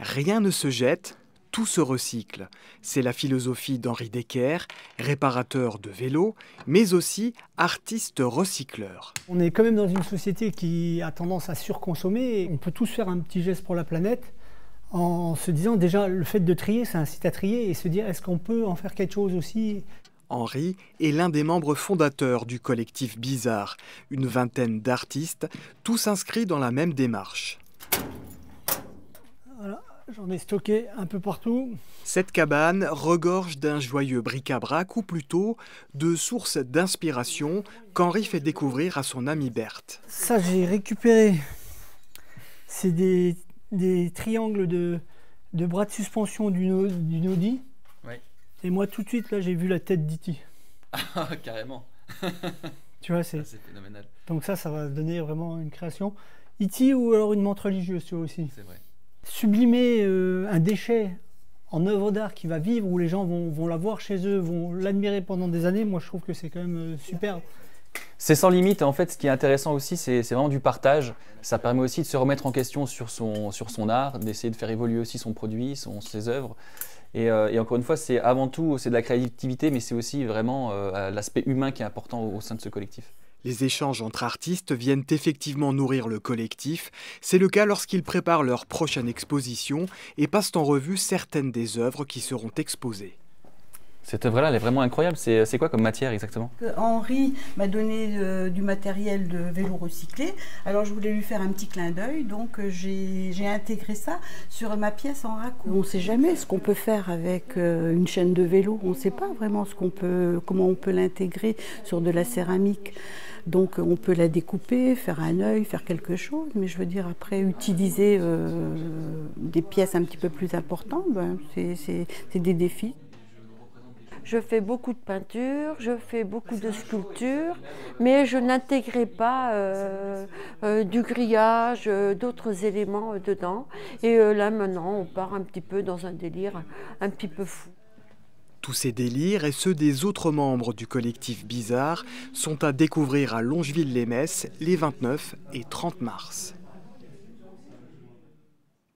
Rien ne se jette, tout se recycle. C'est la philosophie d'Henri Decker, réparateur de vélos, mais aussi artiste recycleur. On est quand même dans une société qui a tendance à surconsommer. On peut tous faire un petit geste pour la planète en se disant déjà le fait de trier, ça incite à trier et se dire est-ce qu'on peut en faire quelque chose aussi. Henri est l'un des membres fondateurs du collectif Bizarre, une vingtaine d'artistes, tous inscrits dans la même démarche. Voilà, j'en ai stocké un peu partout. Cette cabane regorge d'un joyeux bric-à-brac, ou plutôt de sources d'inspiration qu'Henri fait découvrir à son amie Berthe. Ça, j'ai récupéré. C'est des triangles de bras de suspension d'une Audi. Oui. Et moi, tout de suite, là, j'ai vu la tête d'E.T. Ah, carrément. Tu vois, c'est phénoménal. Donc ça va donner vraiment une création. E.T. ou alors une montre religieuse, tu vois aussi. C'est vrai. Sublimer un déchet en œuvre d'art qui va vivre, où les gens vont la voir chez eux, vont l'admirer pendant des années, moi je trouve que c'est quand même super. C'est sans limite. En fait, ce qui est intéressant aussi, c'est vraiment du partage. Ça permet aussi de se remettre en question sur son art, d'essayer de faire évoluer aussi son produit, ses œuvres. Et encore une fois, c'est avant tout de la créativité, mais c'est aussi vraiment l'aspect humain qui est important au sein de ce collectif. Les échanges entre artistes viennent effectivement nourrir le collectif. C'est le cas lorsqu'ils préparent leur prochaine exposition et passent en revue certaines des œuvres qui seront exposées. Cette œuvre-là, elle est vraiment incroyable. C'est quoi comme matière exactement? Henri m'a donné du matériel de vélo recyclé. Alors je voulais lui faire un petit clin d'œil, donc j'ai intégré ça sur ma pièce en raccord. On ne sait jamais ce qu'on peut faire avec une chaîne de vélo. On ne sait pas vraiment comment on peut l'intégrer sur de la céramique. Donc on peut la découper, faire un œil, faire quelque chose. Mais je veux dire, après, utiliser des pièces un petit peu plus importantes, c'est des défis. Je fais beaucoup de peinture, je fais beaucoup de sculpture, mais je n'intégrais pas du grillage, d'autres éléments dedans. Et là maintenant, on part un petit peu dans un délire un petit peu fou. Tous ces délires et ceux des autres membres du collectif Bizarre sont à découvrir à Longeville-les-Metz les 29 et 30 mars.